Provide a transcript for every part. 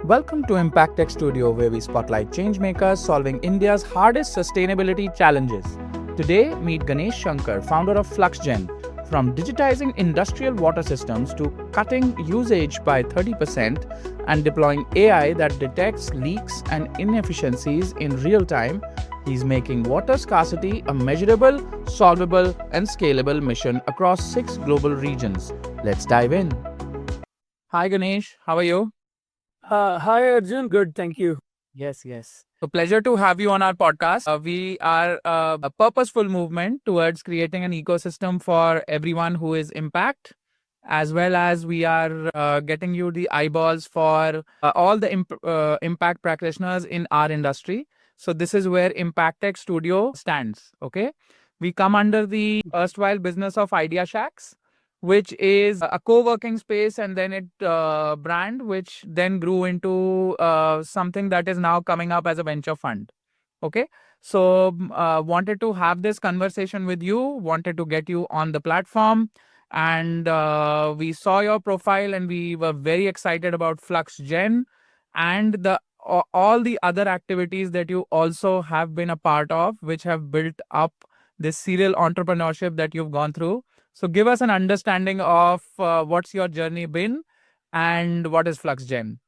Welcome to Impact Tech Studio, where we spotlight changemakers solving India's hardest sustainability challenges. Today, meet Ganesh Shankar, founder of FluxGen. From digitizing industrial water systems to cutting usage by 30% and deploying AI that detects leaks and inefficiencies in real time, he's making water scarcity a measurable, solvable, and scalable mission across 6 global regions. Let's dive in. Hi, Ganesh. How are you? Hi Arjun, good, thank you. Yes. So, pleasure to have you on our podcast. We are a purposeful movement towards creating an ecosystem for everyone who is impact, as well as we are getting you the eyeballs for all the impact practitioners in our industry. So, this is where Impact Tech Studio stands. Okay. We come under the erstwhile business of Idea Shacks, which is a co-working space, and then it brand, which then grew into something that is now coming up as a venture fund. Okay, so wanted to have this conversation with you, wanted to get you on the platform, and we saw your profile and we were very excited about FluxGen and the all the other activities that you also have been a part of, which have built up this serial entrepreneurship that you've gone through. So give us an understanding of what's your journey been and what is FluxGen.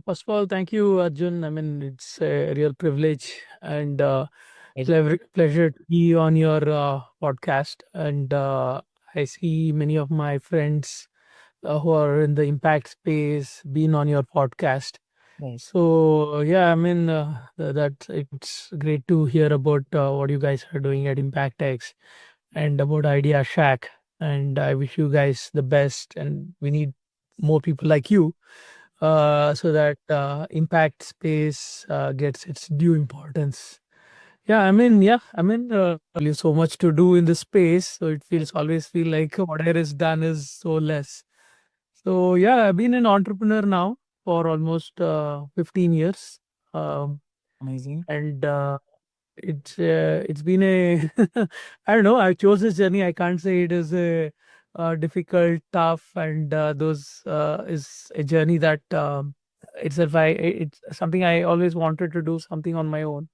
First of all, thank you, Arjun. I mean, it's a real privilege and pleasure to be on your podcast. And I see many of my friends who are in the impact space been on your podcast. Nice. So yeah, I mean that it's great to hear about what you guys are doing at Impact X and about Idea Shack. And I wish you guys the best. And we need more people like you so that impact space gets its due importance. There's so much to do in this space, so it feels always feel like whatever is done is so less. So yeah, I've been an entrepreneur now for almost 15 years. Um, Amazing. and it's been a I don't know, I chose this journey. I can't say it is a difficult, tough, and those is a journey that itself it's something I always wanted to do something on my own.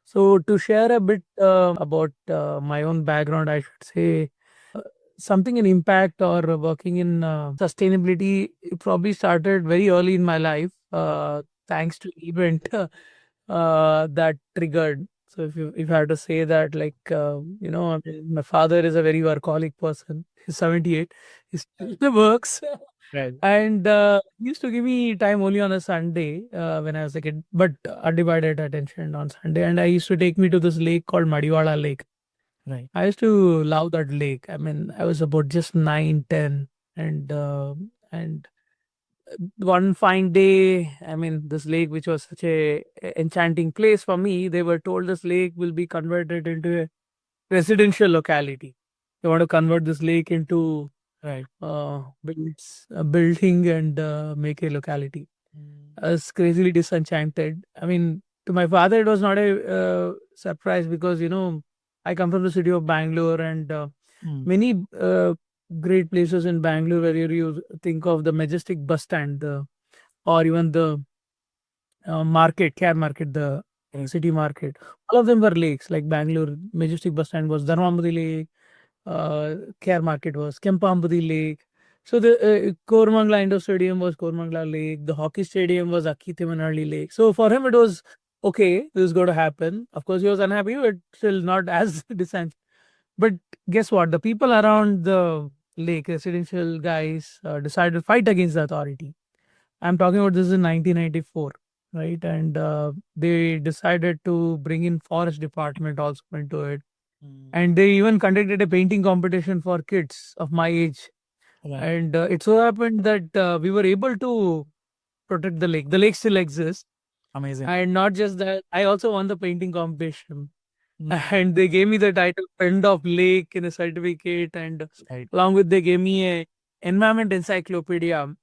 So to share a bit about my own background, I should say uh, something in impact or working in sustainability, it probably started very early in my life, thanks to event that triggered. So if I had to say that, like I mean, my father is a very workaholic person. He's 78. He still works. Right. And he used to give me time only on a Sunday when I was a kid, but undivided attention on Sunday. And I used to take me to this lake called Madiwala Lake. Right. I used to love that lake. I mean, I was about just 9, 10, and one fine day, I mean, this lake, which was such a enchanting place for me, they were told this lake will be converted into a residential locality. They want to convert this lake into Right. a building and make a locality. I was crazily disenchanted. I mean, to my father, it was not a surprise because, I come from the city of Bangalore, and many great places in Bangalore where you think of the Majestic bus stand, or even the market, care market, the city market. All of them were lakes. Like Bangalore, Majestic bus stand was Dharmamudi Lake, care market was Kempambudi Lake. So the Koramangala Indoor Stadium was Koramangala Lake. The hockey stadium was Akitimanali Lake. So for him, it was okay. This is going to happen. Of course, he was unhappy, but still not as decent. But guess what? The people around the lake, residential guys, decided to fight against the authority. I'm talking about this in 1994, right? And they decided to bring in forest department also into it, and they even conducted a painting competition for kids of my age. Right. And it so happened that we were able to protect the lake. The lake still exists, Amazing. and not just that, I also won the painting competition. Mm. And they gave me the title Friend of Lake in a certificate, and Right. along with they gave me a environment encyclopedia.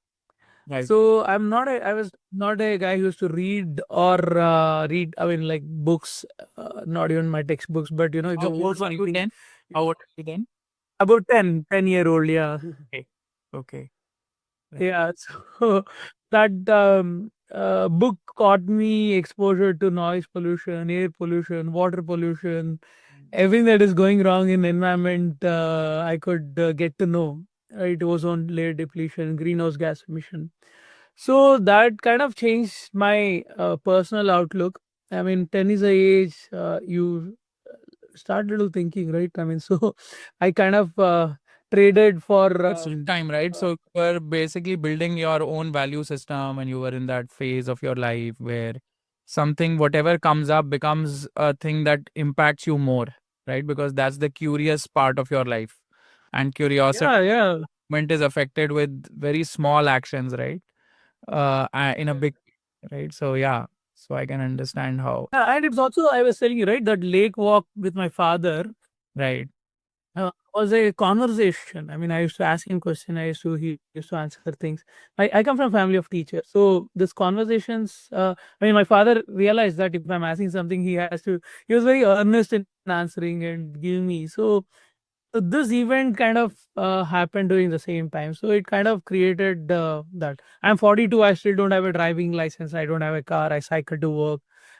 Right. So I was not a guy who used to read or read, I mean, like books, not even my textbooks, but if How you old were you then? How old were you then? about 10 year old, yeah. Okay. Okay. Yeah, so that book caught me exposure to noise pollution, air pollution, water pollution, everything that is going wrong in environment. I could get to know, right? Ozone layer depletion, greenhouse gas emission. So that kind of changed my personal outlook. I mean, 10 is the age you start little thinking, right? I mean, so I kind of traded for That's time, right? So you were basically building your own value system, and you were in that phase of your life where something, whatever comes up, becomes a thing that impacts you more, right? Because that's the curious part of your life, and curiosity yeah. is affected with very small actions, right? In a big, right? So yeah, so I can understand how, Yeah, and it's also, I was telling you, right, that lake walk with my father right? was a conversation. I mean, I used to ask him question. He used to answer things. I come from a family of teachers, so this conversations. I mean, my father realized that if I'm asking something, he has to. He was very earnest in answering and giving me. So this event kind of happened during the same time. So it kind of created that. I'm 42. I still don't have a driving license. I don't have a car. I cycle to work,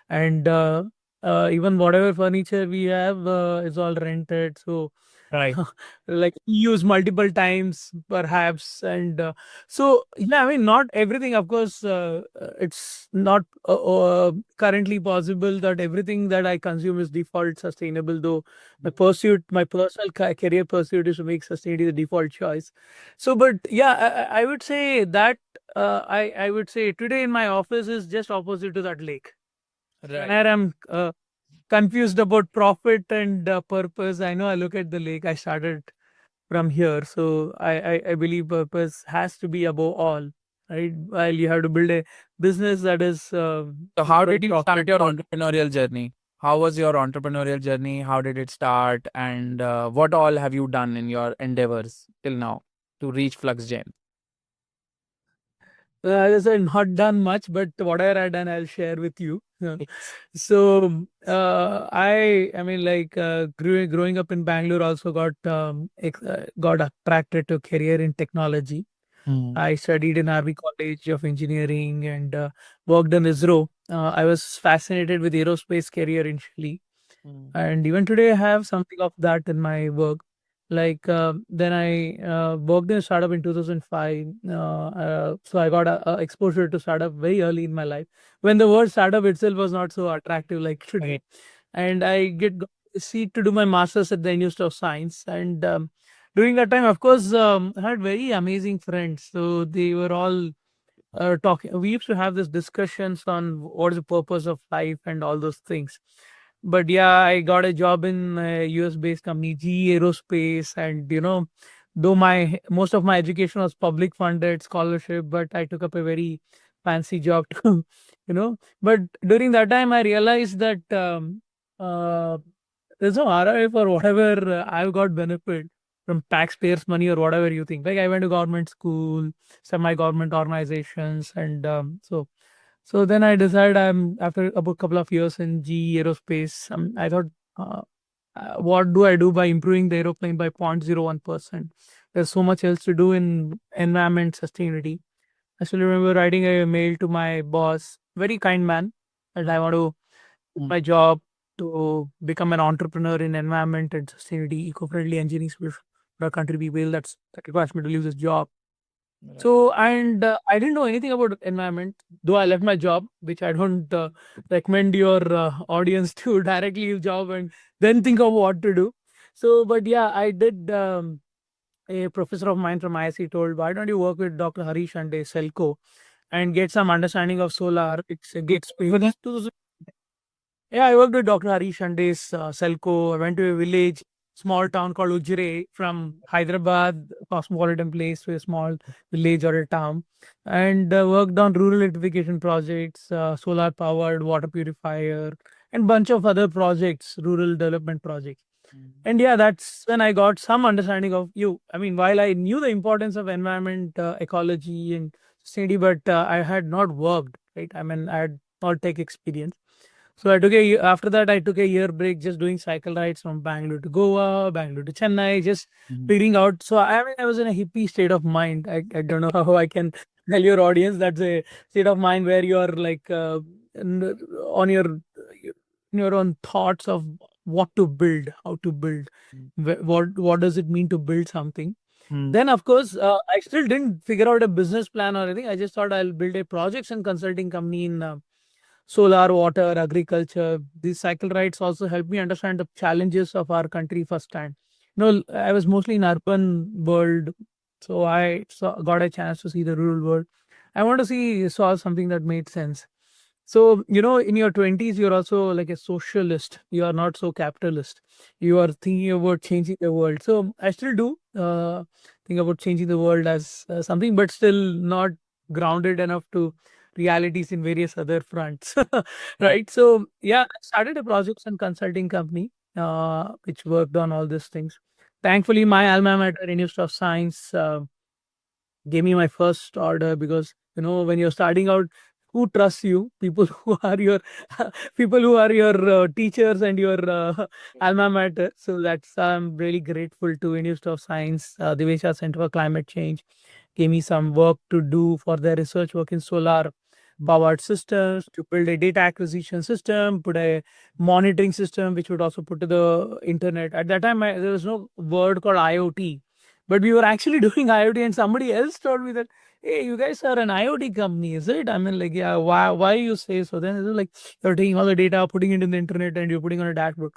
and even whatever furniture we have is all rented. So Right. like use multiple times perhaps, and so yeah, I mean, not everything, of course. It's not currently possible that everything that I consume is default sustainable, though my personal career pursuit is to make sustainability the default choice. So but yeah, I would say that I would say today in my office is just opposite to that lake. Right. Whenever I'm confused about profit and purpose, I know I look at the lake. I started from here, so I believe purpose has to be above all, right? While you have to build a business that is So how very did you start your profitable. entrepreneurial journey? How was your entrepreneurial journey? How did it start? And what all have you done in your endeavors till now to reach FluxGen? As I said, not done much, but whatever I done, I'll share with you. So I mean, like growing up in Bangalore, also got attracted to career in technology. Hmm. I studied in RV College of Engineering and worked in ISRO. I was fascinated with aerospace career initially, Hmm. and even today I have something of that in my work. Like then I worked in a startup in 2005. So I got a exposure to startup very early in my life, when the word startup itself was not so attractive like today. And I got a seat to do my masters at the University of Science. And during that time, of course, I had very amazing friends. So they were all talking. We used to have these discussions on what is the purpose of life and all those things. But yeah, I got a job in a US based company, GE Aerospace, and though my most of my education was public funded scholarship, but I took up a very fancy job to, But during that time, I realized that uh, there's no ROI for whatever I've got benefit from taxpayers' money or whatever you think. Like I went to government school, semi-government organizations, and so then I decided, I'm after about couple of years in GE Aerospace. I thought, uh, what do I do by improving the aeroplane by 0.01%? There's so much else to do in environment sustainability. I still remember writing a mail to my boss, very kind man, that I want to Mm. my job to become an entrepreneur in environment and sustainability, eco-friendly engineering solution for our country people. That requires me to leave this job. Right. So, and I didn't know anything about environment, though I left my job, which I don't recommend your audience to directly leave job and then think of what to do. So, but yeah, I did. A professor of mine from ISC told, why don't you work with Dr. Harish Ande, Selco, and get some understanding of solar? It's gets even as 2000. Yeah, I worked with Dr. Harish Ande's Selco. I went to a village, small town called Ujre, from Hyderabad, cosmopolitan place, to a small village or a town, and worked on rural electrification projects, solar powered water purifier, and bunch of other projects, rural development projects. And yeah, that's when I got some understanding of you. I mean, while I knew the importance of environment, ecology, and sustainability, but I had not worked, right? I mean, I had not take experience. So after that I took a year break, just doing cycle rides from Bangalore to Goa, Bangalore to Chennai, just figuring out. So I mean, I was in a hippie state of mind. I don't know how I can tell your audience that's a state of mind where you're like on your own thoughts of what to build, how to build, what does it mean to build something. Then, of course, I still didn't figure out a business plan or anything. I just thought I'll build a projects and consulting company in solar, water, agriculture. These cycle rides also helped me understand the challenges of our country firsthand. I was mostly in urban world, so got a chance to see the rural world. I want to saw something that made sense. So, in your 20s, you're also like a socialist. You are not so capitalist. You are thinking about changing the world. So, I still do think about changing the world as something, but still not grounded enough to realities in various other fronts. Right. So, yeah, I started a projects and consulting company which worked on all these things. Thankfully, my alma mater, Institute of Science, gave me my first order because when you're starting out, who trusts you? People who are your teachers and your alma mater. So that's I'm really grateful to Institute of Science, Devesha Center for Climate Change, gave me some work to do for their research work in solar powered systems, to build a data acquisition system, put a monitoring system which would also put to the internet. At that time, there was no word called IoT, but we were actually doing IoT, and somebody else told me that, hey, you guys are an IoT company, is it? I mean, like, yeah, why you say so? Then it was like, you're taking all the data, putting it in the internet, and you're putting on a dashboard.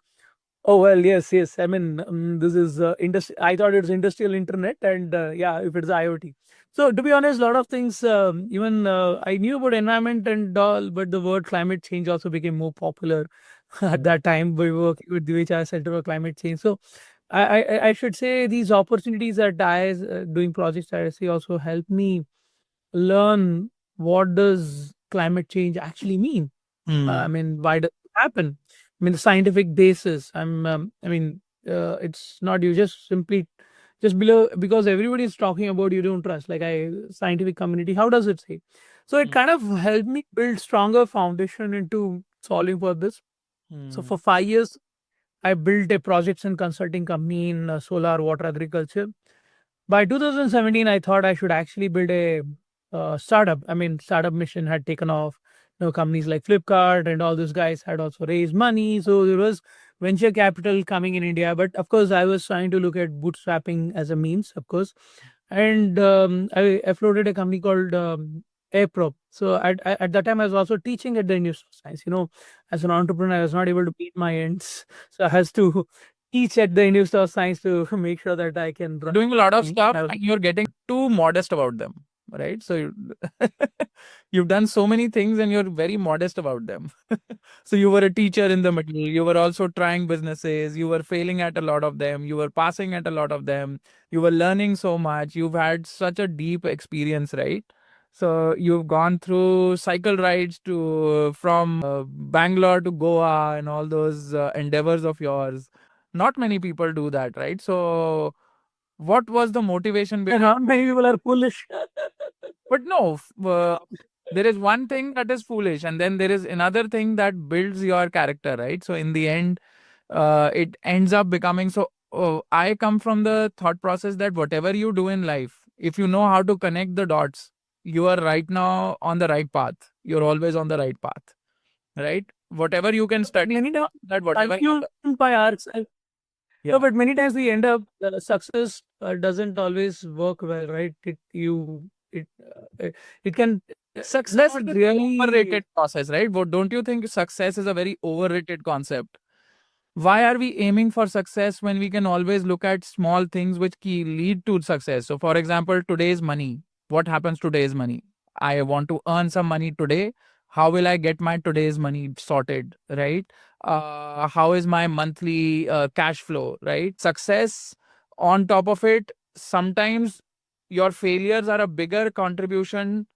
Oh, well, yes. I mean, this is I thought it's industrial internet, and yeah, if it's IoT. So, to be honest, a lot of things, even I knew about environment and all, but the word climate change also became more popular at that time. We were working with the VHR Center for Climate Change. So, I should say these opportunities that doing projects at ISC also helped me learn what does climate change actually mean. I mean, why does it happen? I mean, the scientific basis. It's not you just simply just below because everybody is talking about you don't trust. Like scientific community, how does it say? So it kind of helped me build stronger foundation into solving for this. So for 5 years, I built a projects and consulting company in solar water agriculture. By 2017, I thought I should actually build a startup. I mean, startup mission had taken off. Companies like Flipkart and all those guys had also raised money. So there was venture capital coming in India. But of course, I was trying to look at bootstrapping as a means, of course. And I floated a company called AirProp. So at that time, I was also teaching at the Institute of Science. As an entrepreneur, I was not able to meet my ends. So I has to teach at the Institute of Science to make sure that I can run. Doing a lot of stuff I was- and you're getting too modest about them, right? So you've done so many things and you're very modest about them. So you were a teacher in the middle, you were also trying businesses, you were failing at a lot of them, you were passing at a lot of them, you were learning so much, you've had such a deep experience, right? So you've gone through cycle rides to from Bangalore to Goa and all those endeavors of yours. Not many people do that, right? So what was the motivation And how many people are foolish? but no, there is one thing that is foolish, and then there is another thing that builds your character, right? So in the end, it ends up becoming so. I come from the thought process that whatever you do in life, if you know how to connect the dots, you are right now on the right path. You're always on the right path, right? Whatever you can study, Many times, that whatever. confused by ourselves. Yeah. No, but many times we end up success doesn't always work well, right? It can Success not is really overrated process, right? But don't you think success is a very overrated concept? Why are we aiming for success when we can always look at small things which lead to success? So, for example, today's money. What happens to today's money? I want to earn some money today. How will I get my today's money sorted, right? How is my monthly cash flow, right? Success on top of it, sometimes your failures are a bigger contribution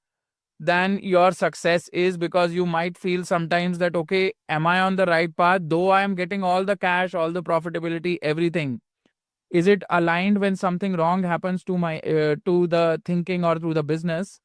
than your success is, because you might feel sometimes that, okay, am I on the right path? Though I am getting all the cash, all the profitability, everything, is it aligned when something wrong happens to my to the thinking or to the business?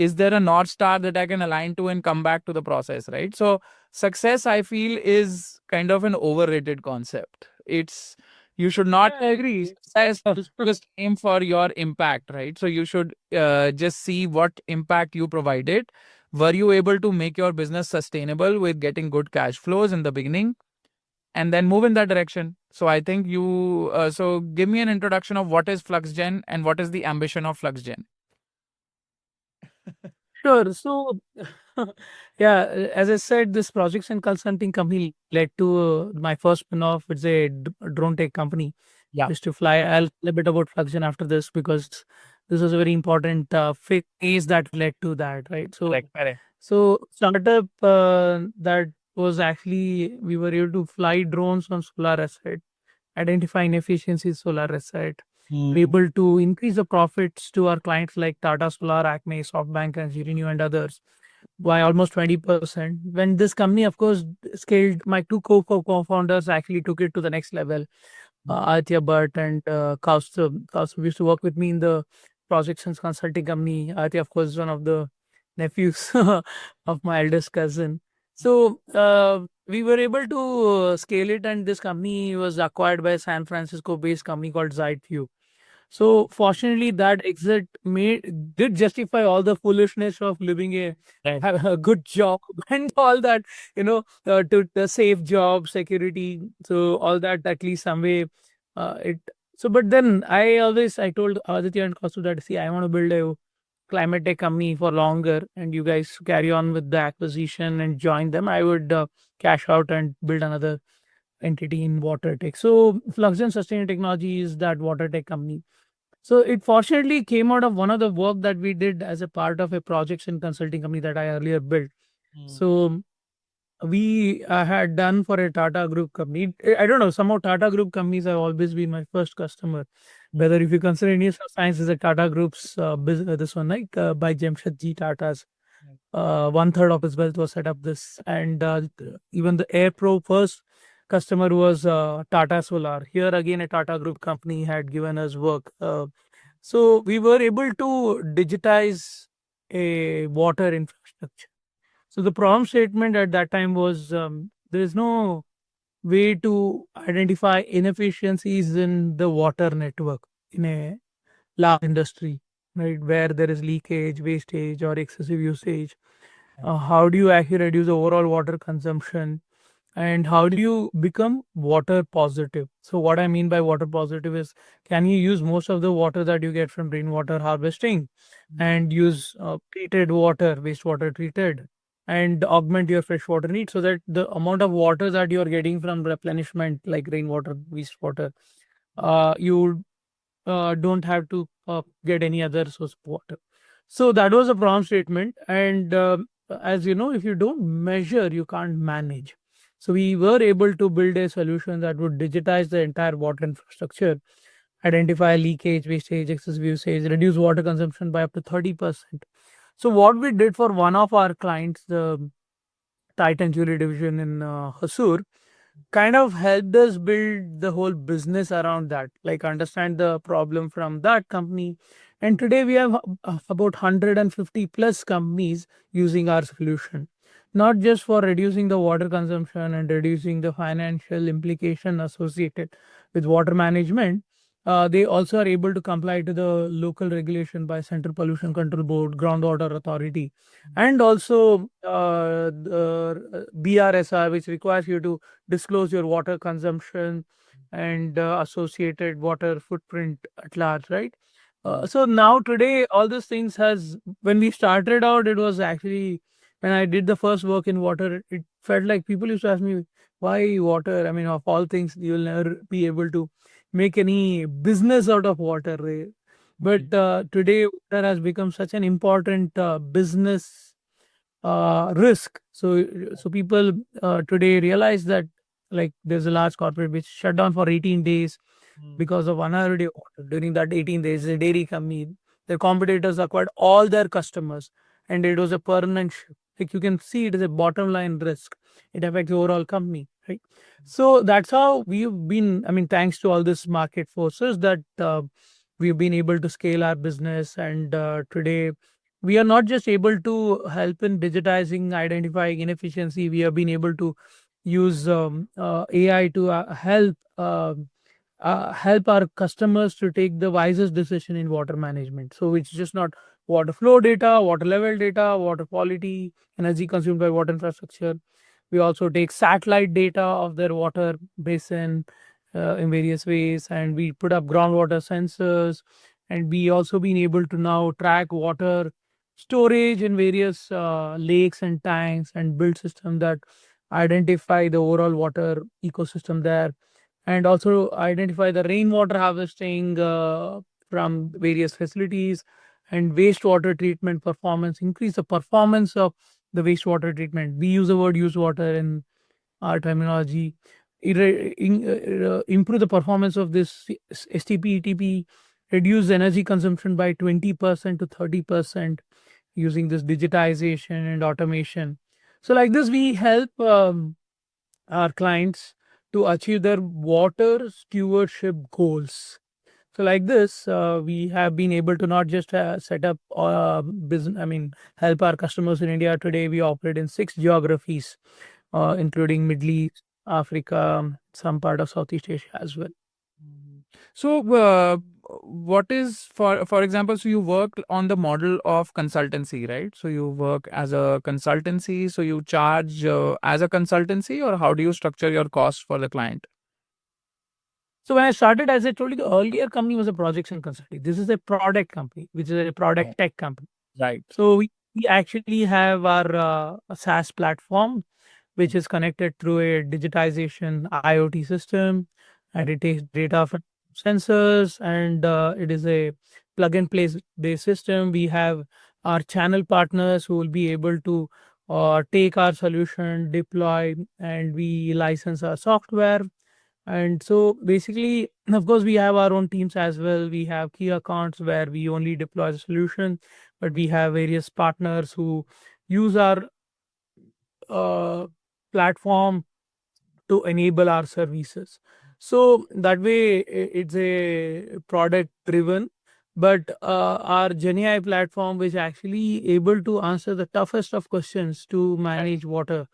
is there a North Star that I can align to and come back to the process, right? So success, I feel, is kind of an overrated concept. It's you should not I agree. success just aim for your impact, right? So you should just see what impact you provided. Were you able to make your business sustainable with getting good cash flows in the beginning, and then move in that direction? So I think you so give me an introduction of what is FluxGen and what is the ambition of FluxGen. Sure. So, yeah, as I said, this projects and consulting company led to my first spin-off. It's a drone tech company. Yeah. Just to fly. I'll tell a bit about FluxGen after this because this was a very important phase that led to that, right? So, Correct. so startup that was actually we were able to fly drones on solar asset, identify inefficiencies solar asset, be able to increase the profits to our clients like Tata Solar, Acme, SoftBank, and Renew and others by almost 20%. When this company, of course, scaled, my two co-founders actually took it to the next level. Aditya Bhatt and Kaustubh. Kaustubh used to work with me in the projects and consulting company. Aditya, of course, is one of the nephews of my eldest cousin. So we were able to scale it, and this company was acquired by a San Francisco-based company called ZyteView. So fortunately, that exit did justify all the foolishness of living have a good job and all that, to the safe job security. So all that, at least some way, it. So, but then I told Aditya and Kaustubh that, see, I want to build a climate tech company for longer, and you guys carry on with the acquisition and join them. I would cash out and build another entity in water tech. So FluxGen Sustainable Technology is that water tech company. So it fortunately came out of one of the work that we did as a part of a projects and consulting company that I earlier built. So we had done for a Tata Group company. I don't know, somehow Tata Group companies have always been my first customer. Whether if you consider Indian Science as a Tata Group's business, this one, like by Jamshedji Tata's, 1/3 of his wealth was set up this. And even the AirPro first customer was Tata Solar. Here again, a Tata Group company had given us work. So we were able to digitize a water infrastructure. So the problem statement at that time was there is no way to identify inefficiencies in the water network in a large industry, right? Where there is leakage, wastage, or excessive usage. How do you actually reduce the overall water consumption? And how do you become water positive? So what I mean by water positive is, can you use most of the water that you get from rainwater harvesting and use treated water, wastewater treated, and augment your freshwater needs so that the amount of water that you're getting from replenishment like rainwater, wastewater, you don't have to get any other source of water. So that was a problem statement. And as you know, if you don't measure, you can't manage. So we were able to build a solution that would digitize the entire water infrastructure, identify leakage, wastage, excessive usage, reduce water consumption by up to 30%. So what we did for one of our clients, the Titan Jewelry Division in Hosur, kind of helped us build the whole business around that, like understand the problem from that company. And today we have about 150 plus companies using our solution, not just for reducing the water consumption and reducing the financial implication associated with water management. They also are able to comply to the local regulation by Central Pollution Control Board, Groundwater Authority, and also the BRSR, which requires you to disclose your water consumption and associated water footprint at large, right? So now today, all these things has, when we started out, it was actually, when I did the first work in water, it felt like people used to ask me, why water? I mean, of all things, you'll never be able to make any business out of water, right? But today, water has become such an important business risk. So people today realize that, like, there's a large corporate which shut down for 18 days because of unavailability of water. During that 18 days, a dairy company, their competitors acquired all their customers, and it was a permanent shift. Like, you can see, it is a bottom line risk. It affects the overall company, right? So that's how we've been. I mean, thanks to all this market forces, that we've been able to scale our business, and today we are not just able to help in digitizing, identifying inefficiency. We have been able to use AI to help our customers to take the wisest decision in water management. So it's just not water flow data, water level data, water quality, energy consumed by water infrastructure. We also take satellite data of their water basin in various ways, and we put up groundwater sensors, and we also been able to now track water storage in various lakes and tanks, and build system that identify the overall water ecosystem there, and also identify the rainwater harvesting from various facilities, and wastewater treatment performance, increase the performance of the wastewater treatment. We use the word use water in our terminology. Improve the performance of this STP, ETP, reduce energy consumption by 20% to 30% using this digitization and automation. So like this, we help our clients to achieve their water stewardship goals. So like this, we have been able to not just set up business. I mean, help our customers in India. Today, we operate in 6 geographies, including Middle East, Africa, some part of Southeast Asia as well. So, what is for example? So you work on the model of consultancy, right? So you work as a consultancy. So you charge as a consultancy, or how do you structure your cost for the client? So when I started, as I told you, the earlier company was a projects and consulting. This is a product company, which is a product tech company. Right. So we actually have our SaaS platform, which is connected through a digitization IoT system, and it takes data from sensors, and it is a plug and play based system. We have our channel partners who will be able to take our solution, deploy, and we license our software. And so basically, of course, we have our own teams as well. We have key accounts where we only deploy the solution, but we have various partners who use our platform to enable our services. So that way, it's a product driven, but our GenAI platform is actually able to answer the toughest of questions to manage water.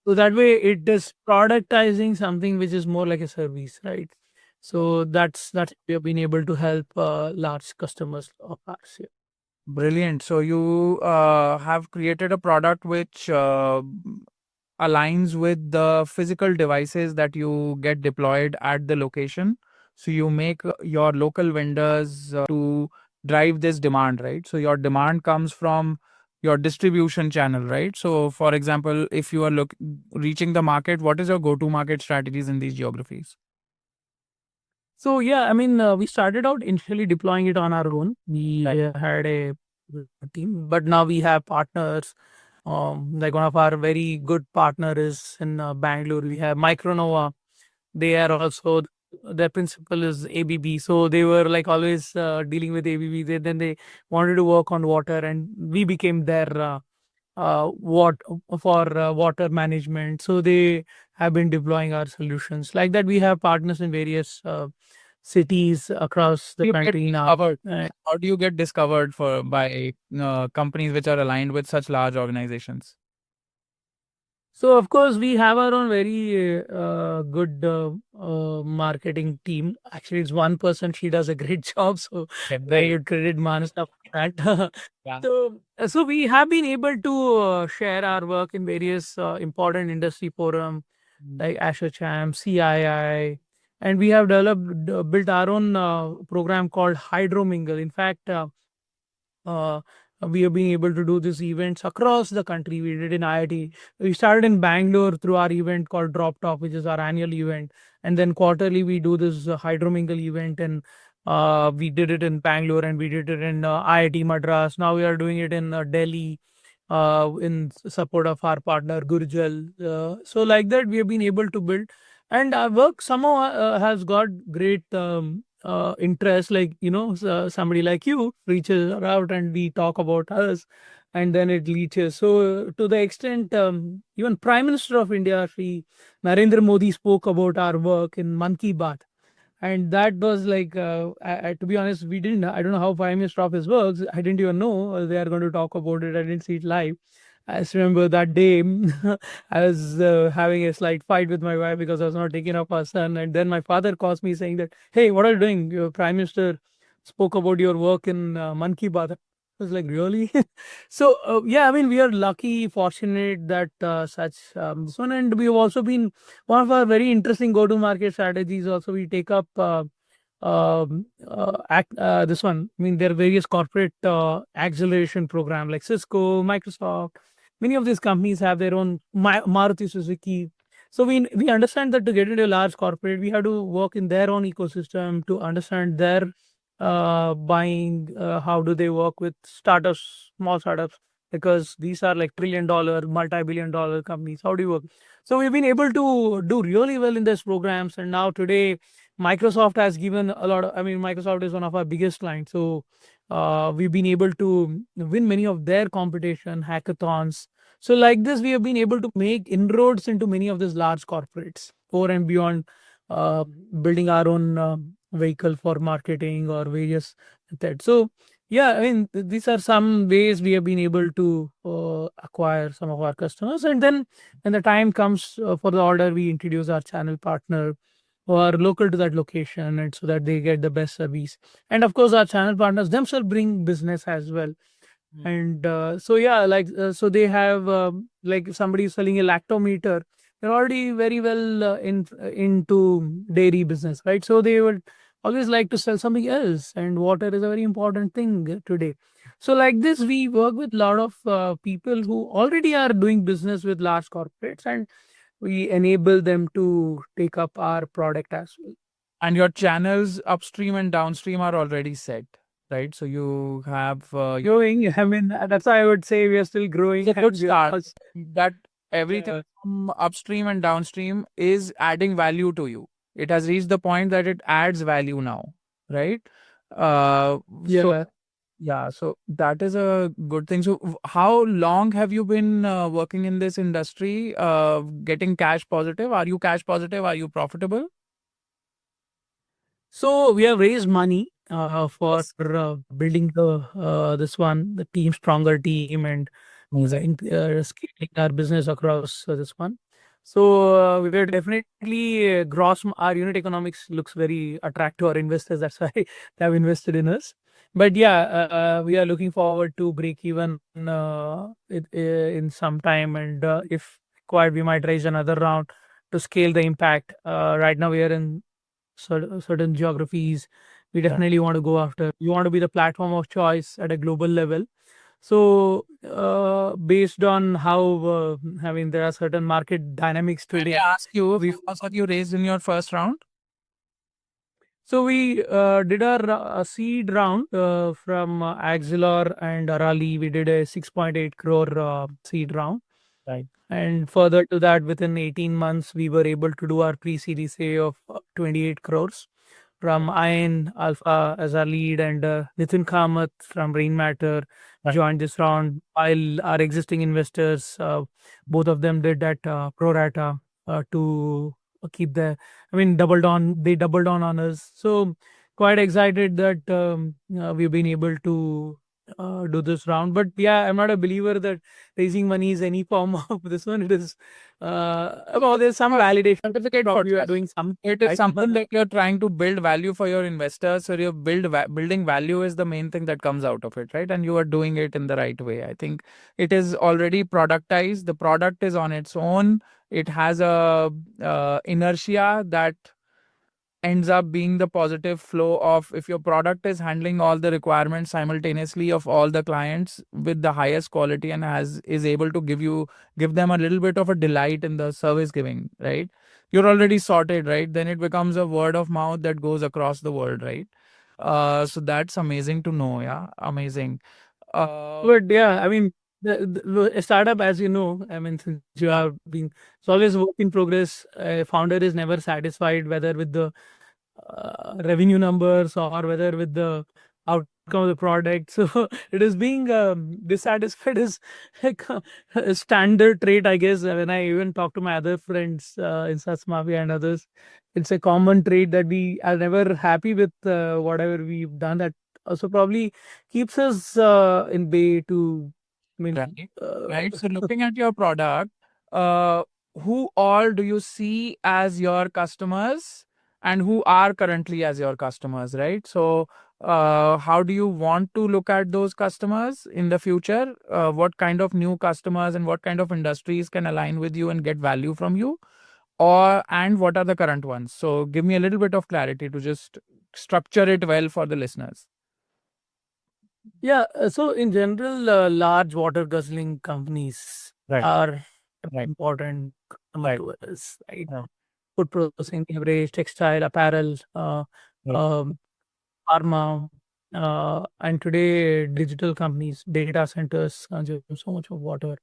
So that way, it is productizing something which is more like a service, right? So that's we have been able to help large customers of ours. Yeah. Brilliant. So you have created a product which aligns with the physical devices that you get deployed at the location. So you make your local vendors to drive this demand, right? So your demand comes from your distribution channel, right? So for example, if you are reaching the market, what is your go-to market strategies in these geographies? So yeah, I mean, we started out initially deploying it on our own. We had a team, but now we have partners. Like one of our very good partner is in Bangalore. We have Micronova. They are also, their principal is ABB. So they were like always dealing with ABB. Then they wanted to work on water, and we became their what for water management. So they have been deploying our solutions like that. We have partners in various cities across the You get country now. discovered. How do you get discovered by companies which are aligned with such large organizations? So of course we have our own very good marketing team. Actually, it's one person. She does a great job. So I would credit Manasa for that. Yeah. So we have been able to share our work in various important industry forum like AshoCham, CII, and we have built our own program called Hydromingle. In fact, we have been able to do these events across the country. We did in IIT. We started in Bangalore through our event called Drop Top, which is our annual event, and then quarterly we do this Hydromingle event, and we did it in Bangalore, and we did it in IIT Madras. Now we are doing it in Delhi. In support of our partner Gurjal. So like that, we have been able to build, and our work somehow has got great interest. Like somebody like you reaches out, and we talk about us, and then it reaches. So to the extent, even Prime Minister of India, Shri Narendra Modi, spoke about our work in Mann Ki Baat. And that was like, to be honest, I don't know how Prime Minister Office works. I didn't even know they are going to talk about it. I didn't see it live. I just remember that day I was having a slight fight with my wife because I was not taking up our son. And then my father calls me saying that, hey, what are you doing? Your Prime Minister spoke about your work in Man Ki Baat. I was like, really? So, yeah, I mean, we are lucky, fortunate that such this one. And we've also been, one of our very interesting go-to-market strategies also, we take up this one. I mean, there are various corporate acceleration program like Cisco, Microsoft. Many of these companies have their own Maruti Suzuki. So we understand that to get into a large corporate, we have to work in their own ecosystem to understand their buying. How do they work with startups, small startups? Because these are like $1 trillion, multi-billion-dollar companies. How do you work? So we've been able to do really well in these programs. And now today, Microsoft has given a lot of, I mean, Microsoft is one of our biggest clients. So we've been able to win many of their competition, hackathons. So like this, we have been able to make inroads into many of these large corporates over and beyond uh, building our own vehicle for marketing or various methods. So yeah, I mean, these are some ways we have been able to acquire some of our customers. And then when the time comes for the order, we introduce our channel partner who are local to that location, and so that they get the best service. And of course, our channel partners themselves bring business as well. And so yeah, like so they have like if somebody is selling a lactometer, they're already very well into dairy business, right? So they would always like to sell something else, and water is a very important thing today. So like this, we work with a lot of people who already are doing business with large corporates, and we enable them to take up our product as well. And your channels upstream and downstream are already set, right? So you have Growing, I mean, that's why I would say we are still growing. it's a good and we are start. That everything Yeah. from upstream and downstream is adding value to you. It has reached the point that it adds value now, right? So Yeah. yeah, so that is a good thing. So how long have you been working in this industry, getting cash positive? Are you cash positive? Are you profitable? So we have raised money for Yes. building this one, the team, stronger team, and Amazing. scaling our business across this one. So we were definitely our unit economics looks very attractive to our investors. That's why they have invested in us. But yeah, we are looking forward to break even in some time, and if required, we might raise another round to scale the impact. Right now, we are in certain geographies we Yeah. definitely want to go after. We want to be the platform of choice at a global level. So based on how I mean, there are certain market dynamics May today. I ask you, We how much have you raised in your first round? So we did our seed round from Axelar and Arali. We did a 6.8 crore seed round. Right. And further to that, within 18 months, we were able to do our pre-series A of 28 crores from Iron Alpha as our lead, and Nitin Kamath from Rainmatter Right. joined this round, while our existing investors, both of them did that pro rata to keep the, I mean, they doubled on us. So quite excited that we've been able to do this round. But yeah, I'm not a believer that raising money is any form of this one. It is, well, there's some validation. Certificate Of for you are trust. doing something. It is Right? something that you're trying to build value for your investors. So you building value is the main thing that comes out of it, right? And you are doing it in the right way. I think it is already productized. The product is on its own. It has a inertia that ends up being the positive flow of, if your product is handling all the requirements simultaneously of all the clients with the highest quality and is able to give them a little bit of a delight in the service giving, right? You're already sorted, right? Then it becomes a word of mouth that goes across the world, right? So that's amazing to know. Yeah, amazing. But yeah, I mean, a startup, as you know, I mean, since you have been, it's always work in progress. A founder is never satisfied, whether with the revenue numbers or whether with the out of the product. So it is being dissatisfied is like a standard trait, I guess. When I even talk to my other friends in SaaS Mafia and others, it's a common trait that we are never happy with whatever we've done. That also probably keeps us in bay to, I mean, Right. Right. So looking at your product, uh, who all do you see as your customers and who are currently as your customers, right? So how do you want to look at those customers in the future? What kind of new customers and what kind of industries can align with you and get value from you? Or and what are the current ones? So give me a little bit of clarity to just structure it well for the listeners. yeah. So in general, large water guzzling companies Right. are Right. important customer Right. to us, right? Yeah. Food processing, beverage, textile, apparel, Right. um, pharma, and today digital companies, data centers consume so much of water.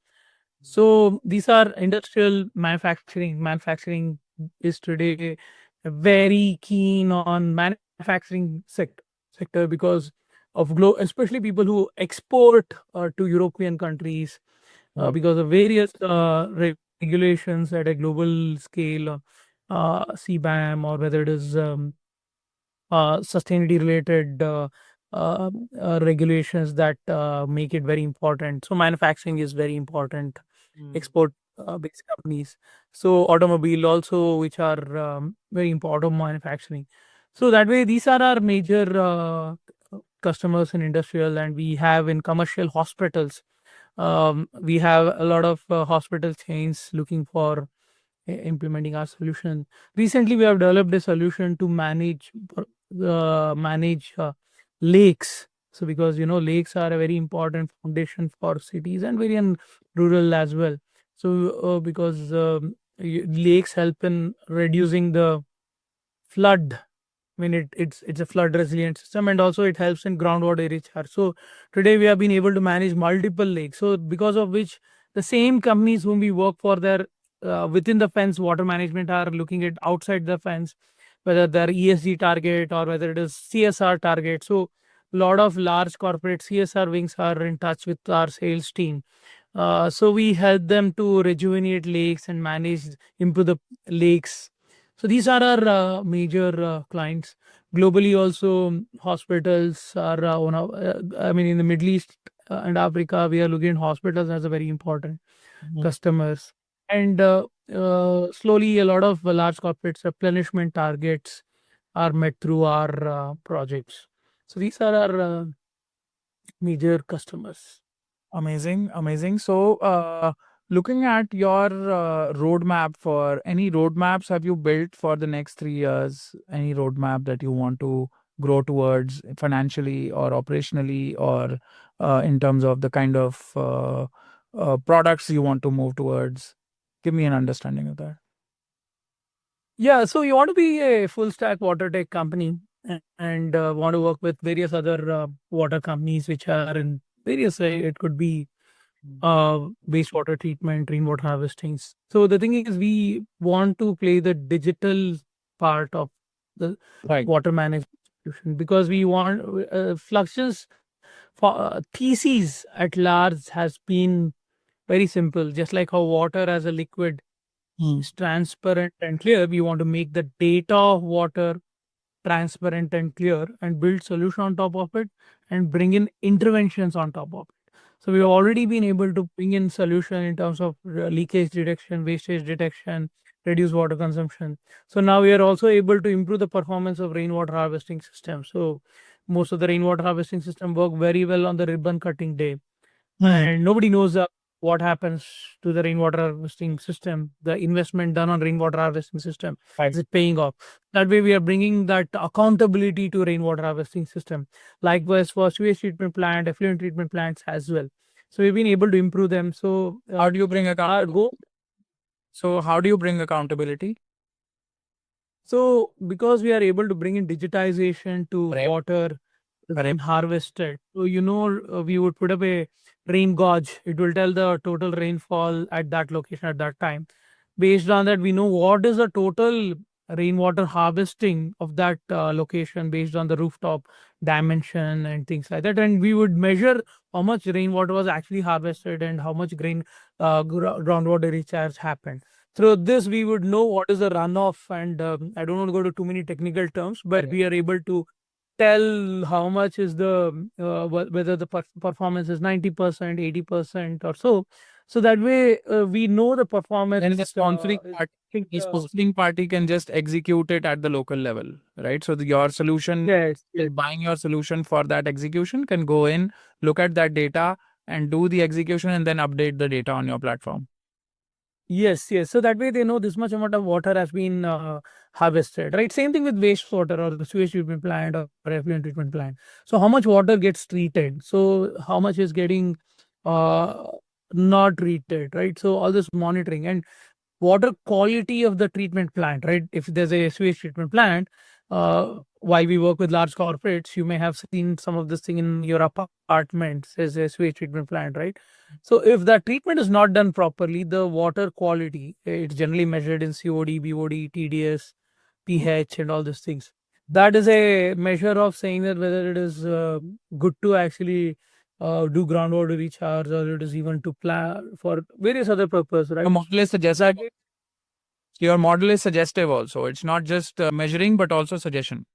So these are industrial manufacturing. Manufacturing is today very keen on manufacturing sector because of especially people who export to European countries Right. because of various regulations at a global scale, CBAM, or whether it is sustainability related regulations that make it very important. So manufacturing is very important. Export based companies. So automobile also, which are very important manufacturing. So that way, these are our major customers in industrial, and we have in commercial hospitals. We have a lot of hospital chains looking for implementing our solution. Recently, we have developed a solution to manage lakes. So because lakes are a very important foundation for cities and very in rural as well. So because lakes help in reducing the flood. I mean, it's a flood resilient system, and also it helps in groundwater recharge. So today we have been able to manage multiple lakes. So because of which the same companies whom we work for, their within the fence water management are looking at outside the fence, whether they're ESG target or whether it is CSR target. So a lot of large corporate CSR wings are in touch with our sales team. So we help them to rejuvenate lakes and manage, improve the lakes. So these are our major clients. Globally, also hospitals are one of. I mean, in the Middle East and Africa, we are looking at hospitals as a very important customers. And slowly, a lot of large corporates replenishment targets are met through our projects. So these are our major customers. Amazing, amazing. So, looking at your roadmap for any roadmaps have you built for the next 3 years? Any roadmap that you want to grow towards financially or operationally, or in terms of the kind of products you want to move towards? Give me an understanding of that. Yeah, so you want to be a full stack water tech company and want to work with various other water companies which are in various it could be wastewater treatment, rainwater harvesting. So the thing is, we want to play the digital part of the Right. water management solution because we want Fluxus for thesis at large has been very simple, just like how water as a liquid is transparent and clear. We want to make the data of water transparent and clear and build solution on top of it and bring in interventions on top of it. So we've already been able to bring in solution in terms of leakage detection, wastage detection, reduce water consumption. So now we are also able to improve the performance of rainwater harvesting system. So most of the rainwater harvesting system work very well on the ribbon cutting day, and nobody knows what happens to the rainwater harvesting system. The investment done on rainwater harvesting system, Right. is it paying off? That way, we are bringing that accountability to rainwater harvesting system. Likewise, for sewage treatment plant, effluent treatment plants as well. So we've been able to improve them. So How do you bring our account? goal. So, how do you bring accountability? So because we are able to bring in digitization to Right. water Right. and harvested. So we would put up a rain gauge. It will tell the total rainfall at that location at that time. Based on that, we know what is the total rainwater harvesting of that location based on the rooftop dimension and things like that. And we would measure how much rainwater was actually harvested and how much groundwater recharge happened. Through this, we would know what is the runoff, and I don't want to go to too many technical terms, but we are able to tell how much is the whether the performance is 90%, 80%, or so. So that way, we know the performance. And the sponsoring party can just execute it at the local level, right? So your solution, Yes, buying your solution for that execution, can go in, look at that data, and do the execution, and then update the data on your platform. yes. So that way they know this much amount of water has been harvested, right? Same thing with wastewater or the sewage treatment plant or effluent treatment plant. So how much water gets treated? So how much is getting uh, not treated, right? So all this monitoring and water quality of the treatment plant, right? If there's a sewage treatment plant, why we work with large corporates, you may have seen some of this thing in your apartments as a sewage treatment plant, right? So if the treatment is not done properly, the water quality, it's generally measured in COD, BOD, TDS, pH, and all these things. That is a measure of saying that whether it is good to actually do groundwater recharge, or it is even to plan for various other purposes, right? Your model is suggestive also. It's not just measuring, but also suggestion.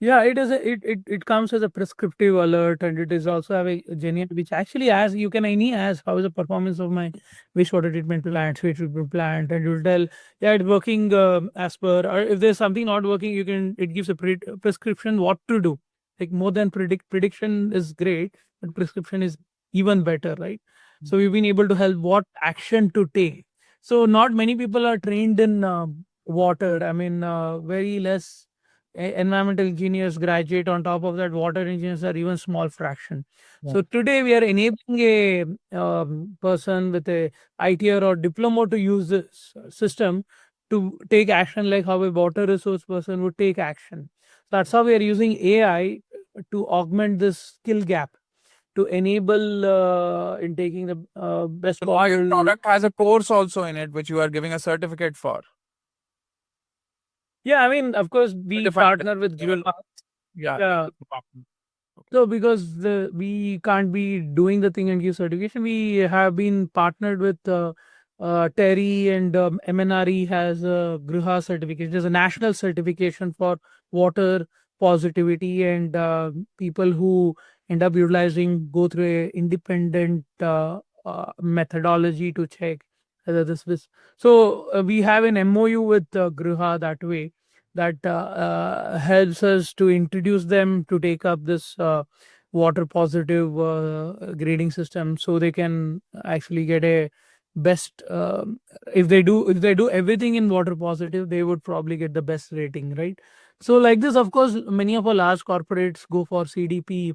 Yeah, it is. It comes as a prescriptive alert, and it is also have a genuine, which actually as you can any ask how is the performance of my wastewater treatment plant, sewage treatment plant, and you'll tell, yeah, it's working as per. Or if there's something not working, it gives a prescription what to do. Like more than prediction is great, but prescription is even better, right? So we've been able to help what action to take. So not many people are trained in water. I mean, very less environmental engineers graduate. On top of that, water engineers are even small fraction. Yeah. So today we are enabling a person with a ITR or diploma to use this system to take action like how a water resource person would take action. That's how we are using AI to augment this skill gap, to enable in taking the best So your possible. product has a course also in it, which you are giving a certificate for. Yeah, I mean, of course, we Certified. partner with Jewel. Yeah. Yeah. So because we can't be doing the thing and give certification, we have been partnered with Terry, and MNRE has a Griha certification. There's a national certification for water positivity, and people who end up utilizing go through a independent methodology to check whether this was. So we have an MOU with Griha that way, that helps us to introduce them to take up this water positive grading system, so they can actually get a best. If they do everything in water positive, they would probably get the best rating, right? So like this, of course, many of our large corporates go for CDP.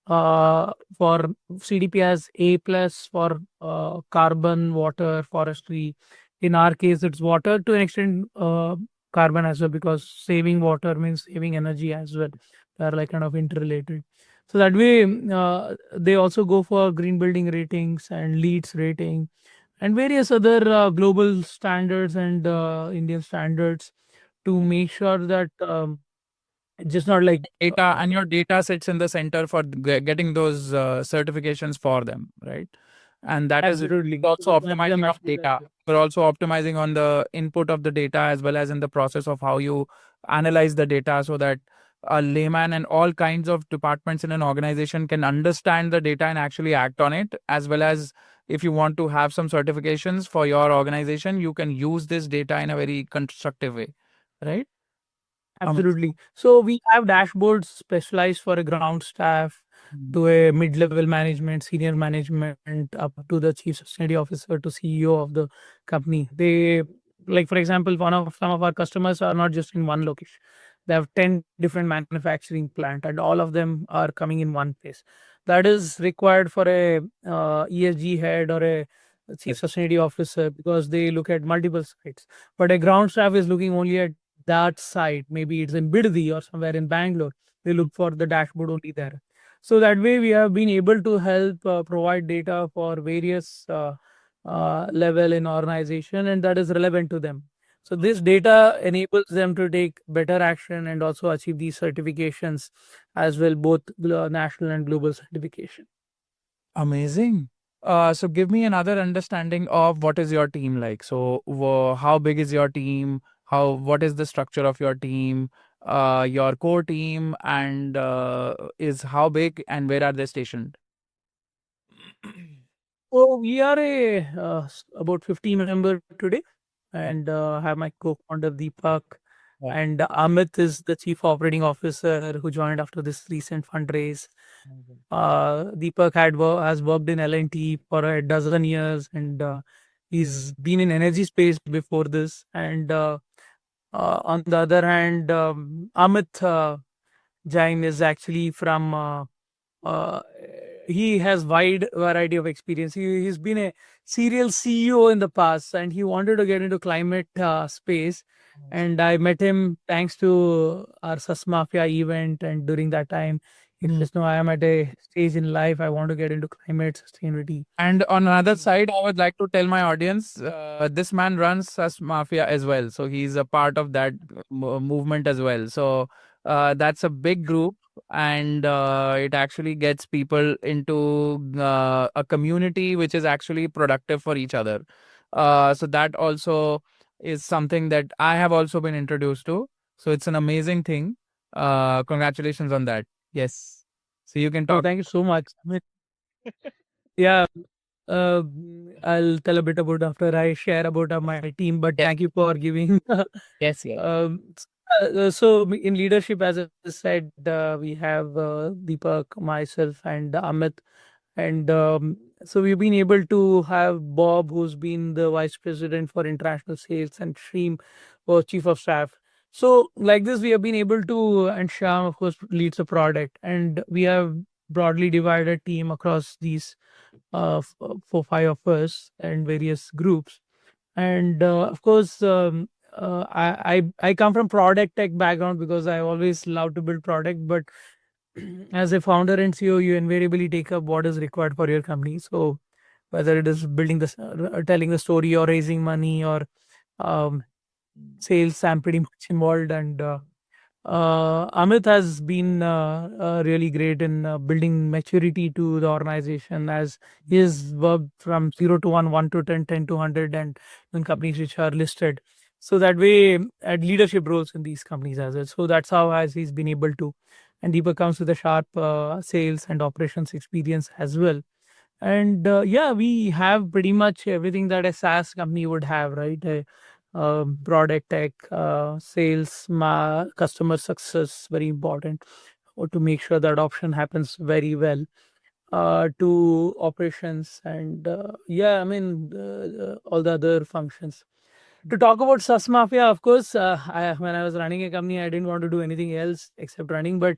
For CDP as A plus for carbon, water, forestry. In our case, it's water, to an extent carbon as well, because saving water means saving energy as well. They are like kind of interrelated. So that way, they also go for green building ratings and LEEDs rating and various other global standards and Indian standards, to make sure that just not like Data, and your data sits in the center for getting those certifications for them, right? And that is absolutely also optimizing of data. We're also optimizing on the input of the data, as well as in the process of how you analyze the data, so that a layman and all kinds of departments in an organization can understand the data and actually act on it. As well as, if you want to have some certifications for your organization, you can use this data in a very constructive way, right? Absolutely. So we have dashboards specialized for a ground staff, to a mid-level management, senior management, up to the chief sustainability officer to CEO of the company. They, like for example, some of our customers are not just in one location. They have 10 different manufacturing plant, and all of them are coming in one place. That is required for a ESG head or a chief sustainability officer, because they look at multiple sites. But a ground staff is looking only at that site. Maybe it's in Bidadi or somewhere in Bangalore. They look for the dashboard only there. So that way we have been able to help provide data for various level in organization, and that is relevant to them. So this data enables them to take better action and also achieve these certifications as well, both national and global certification. Amazing. So give me another understanding of what is your team like. So how big is your team? What is the structure of your team? Your core team and is how big and where are they stationed? So we are about 50 member today, and I have my co-founder Deepak, Yeah. and Amit is the chief operating officer who joined after this recent fundraise. Deepak has worked in L&T for a dozen years, and he's been in energy space before this. And on the other hand, Amit Jain is actually from uh, he has wide variety of experience. He's been a serial CEO in the past, and he wanted to get into climate space. And I met him thanks to our Sus Mafia event. And during that time, he just know I am at a stage in life. I want to get into climate sustainability. And on another side, I would like to tell my audience, this man runs Sus Mafia as well. So he's a part of that movement as well. So that's a big group, and it actually gets people into a community which is actually productive for each other. So that also is something that I have also been introduced to. So it's an amazing thing. Congratulations on that. Yes. So you can So talk. thank you so much. Yeah, I'll tell a bit about after I share about my team, but Yes. thank you for giving. Yes. Yes. In leadership, as I said, we have Deepak, myself, and Amit, and so we've been able to have Bob, who's been the vice president for international sales, and Shreem, was chief of staff. So like this, we have been able to, and Sham, of course, leads the product, and we have broadly divided team across these 4, 5 of us and various groups. And of course, I come from product tech background because I always love to build product. But as a founder and CEO, you invariably take up what is required for your company. So whether it is building telling the story or raising money or um, sales, I'm pretty much involved. And Amit has been really great in building maturity to the organization, as he has worked from 0 to 1, 1 to 10, 10 to 100, and in companies which are listed. So that way, at leadership roles in these companies as well. So that's how as he's been able to. And Deepak comes with a sharp sales and operations experience as well. And yeah, we have pretty much everything that a SaaS company would have, right? Product tech, sales, customer success, very important, or to make sure the adoption happens very well. To operations and yeah, I mean all the other functions. To talk about Sus Mafia, of course, when I was running a company, I didn't want to do anything else except running. But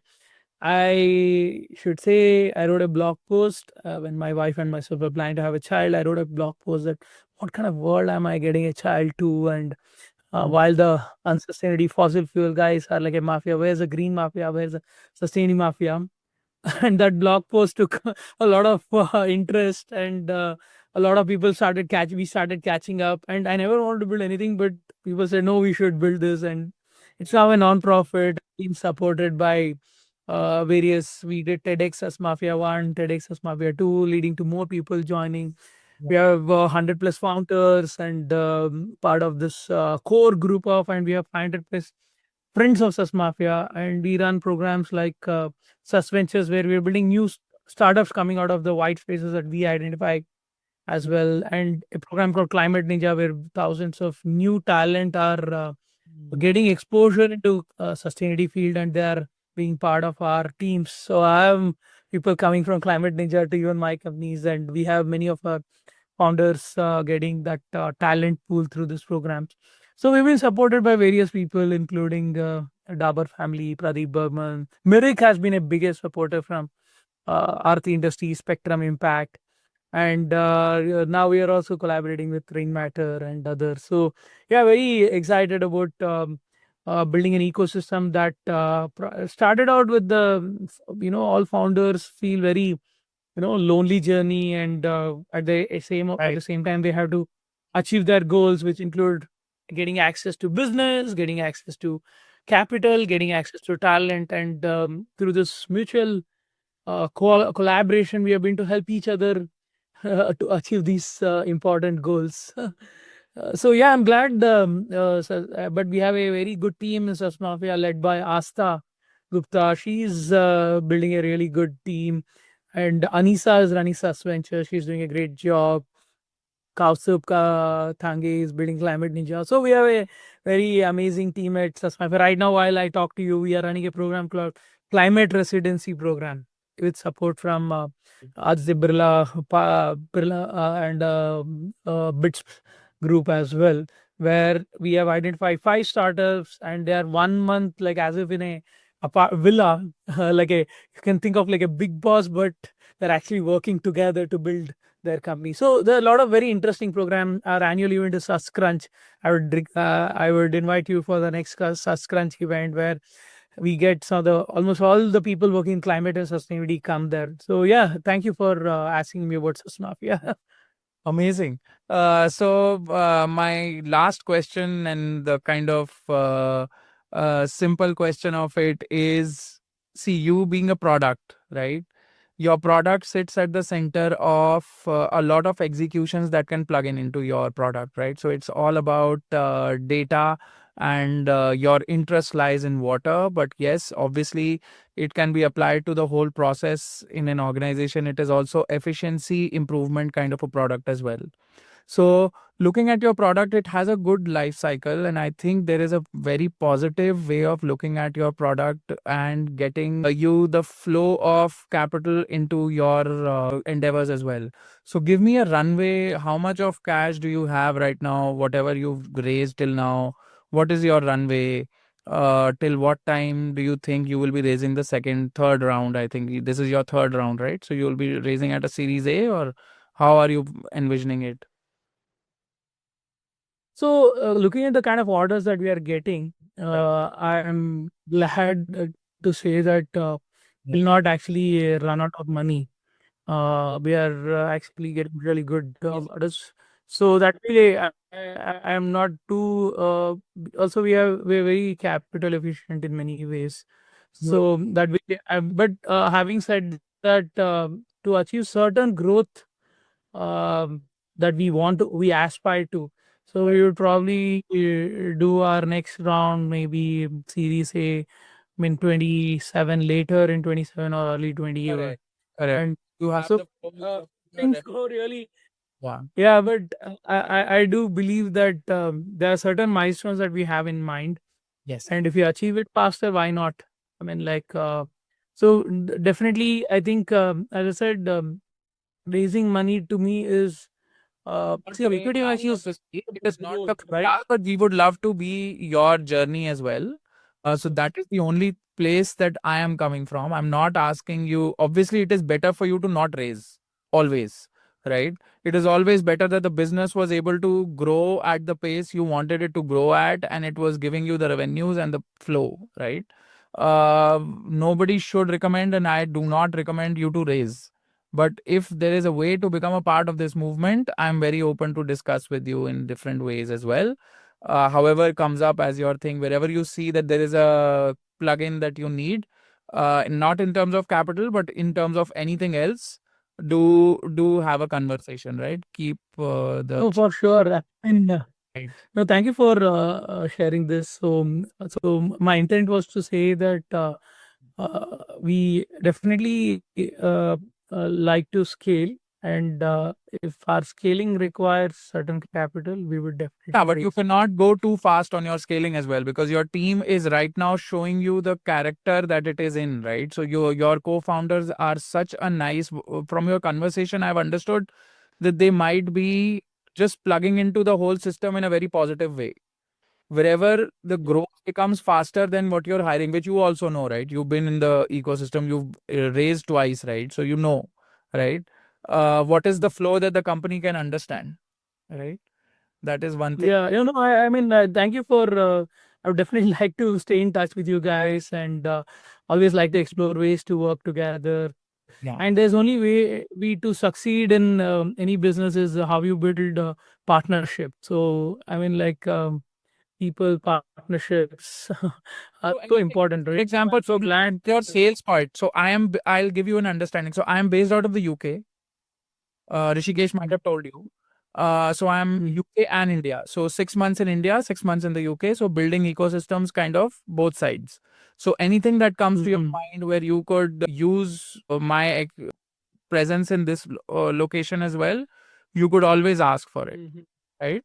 I should say I wrote a blog post when my wife and myself were planning to have a child. I wrote a blog post that what kind of world am I getting a child to? And while the unsustainability fossil fuel guys are like a mafia, where's the green mafia? Where's the sustaining mafia? And that blog post took a lot of interest, and a lot of people we started catching up. And I never wanted to build anything, but people said no, we should build this. And it's now a non-profit being supported by various. We did TEDx as Mafia 1, TEDx as Mafia 2, leading to more people joining. We have 100 plus founders and part of this core group of, and we have 500 plus friends of Sus Mafia, and we run programs like Sus Ventures, where we're building new startups coming out of the white spaces that we identify as well, and a program called Climate Ninja, where thousands of new talent are getting exposure into sustainability field, and they are being part of our teams. So I have people coming from Climate Ninja to even my companies, and we have many of our founders getting that talent pool through this program. So we've been supported by various people, including Dabur family, Pradeep Burman. Mirik has been a biggest supporter from Aarti Industry, Spectrum Impact. And now we are also collaborating with Rain Matter and others. So yeah, very excited about building an ecosystem that started out with all founders feel very lonely journey, and at the same time they have to achieve their goals, which include getting access to business, getting access to capital, getting access to talent, and through this mutual collaboration, we have been to help each other to achieve these important goals. So yeah, I'm glad. But we have a very good team in Sas Mafia led by Asta Gupta. She's building a really good team, and Anisa is running Sus Venture. She's doing a great job. Kaustubh Thange is building Climate Ninja. So we have a very amazing team at Sas Mafia. Right now, while I talk to you, we are running a program called Climate Residency Program with support from Aditya Birla and BITS group as well, where we have identified 5 startups, and they are 1 month, like as if in a villa, like a, you can think of like a big boss, but they're actually working together to build their company. So there are a lot of very interesting program. Our annual event is Sus Crunch. I would invite you for the next Sus Crunch event, where we get some of the almost all the people working in climate and sustainability come there. So yeah, thank you for asking me about Sus Mafia. Amazing. My last question and the kind of simple question of it is, see, you being a product, right? Your product sits at the center of a lot of executions that can plug in into your product, right? So it's all about data, and your interest lies in water. But yes, obviously, it can be applied to the whole process in an organization. It is also efficiency improvement kind of a product as well. So looking at your product, it has a good life cycle, and I think there is a very positive way of looking at your product and getting you the flow of capital into your endeavors as well. So give me a runway. How much of cash do you have right now? Whatever you've raised till now, what is your runway? Till what time do you think you will be raising the third round? I think this is your third round, right? So you will be raising at a Series A, or how are you envisioning it? So, looking at the kind of orders that we are getting, I am glad to say that we'll not actually run out of money. We are actually getting really good orders. So that way, I am not too. Also, we're very capital efficient in many ways. So that way, but having said that, to achieve certain growth um, that we aspire to. So we would probably do our next round, maybe Series A, in 27, later in 27 or early 20. Correct. Correct. And You have so the full things go really, yeah. yeah, but I do believe that there are certain milestones that we have in mind, Yes. and if you achieve it faster, why not? I mean, like, definitely, I think, as I said, raising money to me is see, pretty much useless. It is not the right, but we would love to be your journey as well. So that is the only place that I am coming from. I'm not asking you. Obviously, it is better for you to not raise always, right? It is always better that the business was able to grow at the pace you wanted it to grow at, and it was giving you the revenues and the flow, right? Nobody should recommend, and I do not recommend you to raise. But if there is a way to become a part of this movement, I'm very open to discuss with you in different ways as well. However it comes up as your thing, wherever you see that there is a plugin that you need, not in terms of capital, but in terms of anything else, do have a conversation, right? Keep the Oh, for sure. And right. no, thank you for sharing this. So my intent was to say that we definitely like to scale, and if our scaling requires certain capital, we would definitely. Yeah, but you cannot go too fast on your scaling as well, because your team is right now showing you the character that it is in, right? So your co-founders are such a nice. From your conversation, I've understood that they might be just plugging into the whole system in a very positive way. Wherever the growth becomes faster than what you're hiring, which you also know, right? You've been in the ecosystem, you've raised twice, right? So you know, right? What is the flow that the company can understand, right? That is one thing. Yeah, I mean, thank you for. I would definitely like to stay in touch with you guys, and always like to explore ways to work together. Yeah. And there's only way we to succeed in any business is how you build a partnership. So I mean, like, people, partnerships are So, so anything- important, For right? example, so Land. your sales part. So I'll give you an understanding. So I am based out of the UK. Rishikesh might have told you. So I'm UK and India. So 6 months in India, 6 months in the UK. So building ecosystems, kind of both sides. So anything that comes to your Mhm. mind where you could use my presence in this location as well, you could always ask for it, right?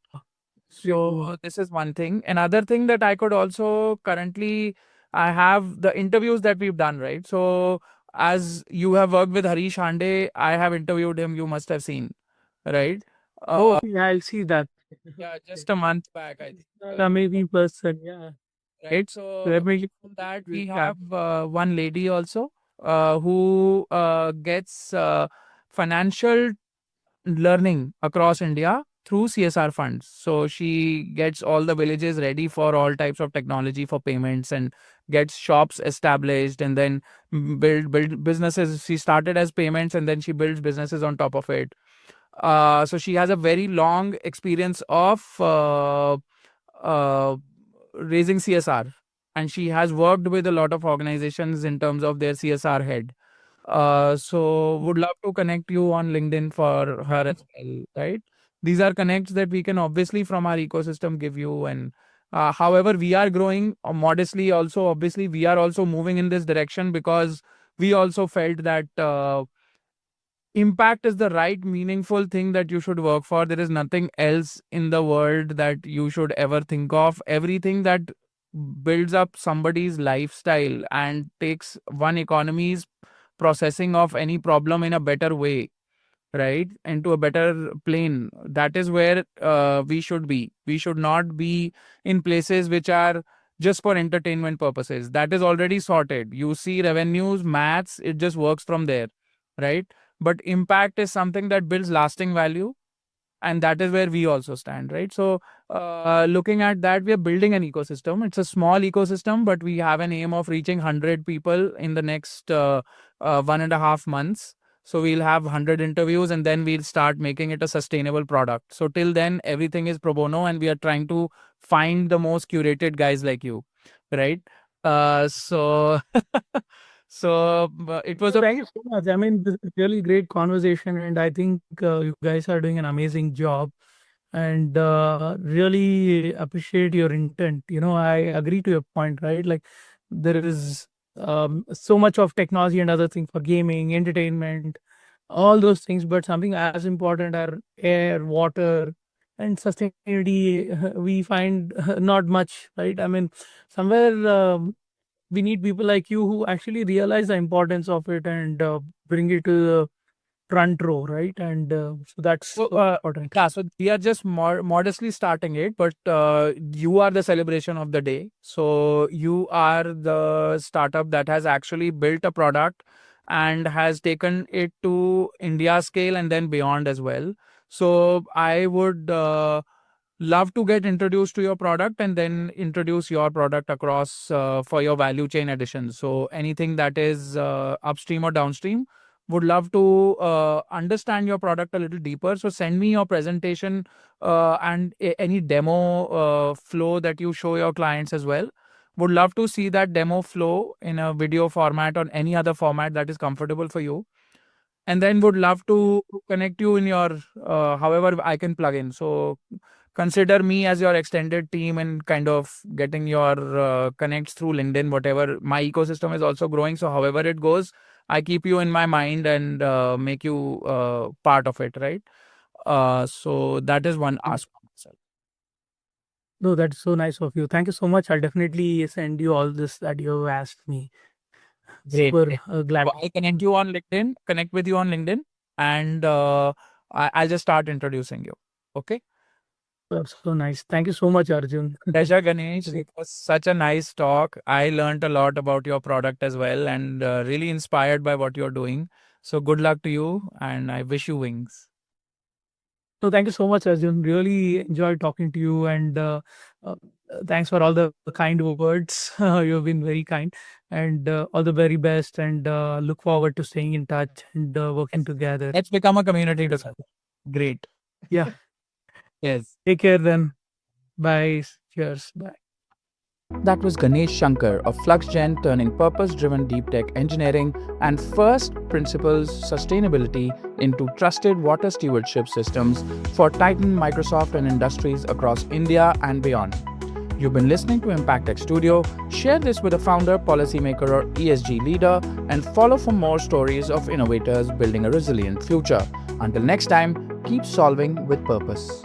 So this is one thing. Another thing that I could also currently, I have the interviews that we've done, right? So as you have worked with Harish Hande, I have interviewed him. You must have seen, right? Oh, yeah, I'll see that. Yeah, just a month back, I think. An amazing person, yeah. Right. So Definitely. from that we Yeah. have one lady also who gets financial learning across India through CSR funds. So she gets all the villages ready for all types of technology for payments and gets shops established and then build businesses. She started as payments and then she builds businesses on top of it. So she has a very long experience of uh, raising CSR, and she has worked with a lot of organizations in terms of their CSR head. So would love to connect you on LinkedIn for her as well, right? These are connects that we can obviously from our ecosystem give you. And however, we are growing modestly also, obviously, we are also moving in this direction because we also felt that impact is the right meaningful thing that you should work for. There is nothing else in the world that you should ever think of. Everything that builds up somebody's lifestyle and takes one economy's processing of any problem in a better way, right, into a better plane, that is where we should be. We should not be in places which are just for entertainment purposes. That is already sorted. You see revenues, maths, it just works from there, right? But impact is something that builds lasting value, and that is where we also stand, right? So looking at that, we are building an ecosystem. It's a small ecosystem, but we have an aim of reaching 100 people in the next 1.5 months. So we'll have 100 interviews and then we'll start making it a sustainable product. So till then, everything is pro bono, and we are trying to find the most curated guys like you, right? So it was a Thank you so much. I mean, this is really great conversation, and I think you guys are doing an amazing job. And really appreciate your intent. I agree to your point, right? Like there is so much of technology and other things for gaming, entertainment, all those things, but something as important are air, water, and sustainability. We find not much, right? I mean, somewhere. We need people like you who actually realize the importance of it and bring it to the front row, right? And so that's So, so important. yeah, so we are just modestly starting it, but you are the celebration of the day. So you are the startup that has actually built a product and has taken it to India scale and then beyond as well. So I would love to get introduced to your product and then introduce your product across for your value chain addition. So anything that is upstream or downstream, would love to understand your product a little deeper. So send me your presentation and any demo flow that you show your clients as well. Would love to see that demo flow in a video format or any other format that is comfortable for you. And then would love to connect you in your however I can plug in. So consider me as your extended team and kind of getting your connects through LinkedIn, whatever. My ecosystem is also growing. So however it goes, I keep you in my mind and make you part of it, right? So that is one ask from myself. No, that's so nice of you. Thank you so much. I'll definitely send you all this that you have asked me. Great. Super glad. So I'll connect you on LinkedIn, connect with you on LinkedIn, and I'll just start introducing you. Okay. That's so nice. Thank you so much, Arjun. Pleasure, Ganesh. It was such a nice talk. I learned a lot about your product as well and really inspired by what you're doing. So good luck to you, and I wish you wings. No, thank you so much, Arjun. Really enjoyed talking to you, and thanks for all the kind words. You've been very kind, and all the very best. And look forward to staying in touch and working together. Let's become a community together. Great. Yeah. Yes. Take care then. Bye. Cheers. Bye. That was Ganesh Shankar of FluxGen, turning purpose-driven deep tech engineering and first principles sustainability into trusted water stewardship systems for Titan, Microsoft, and industries across India and beyond. You've been listening to Impact Tech Studio. Share this with a founder, policymaker, or ESG leader, and follow for more stories of innovators building a resilient future. Until next time, keep solving with purpose.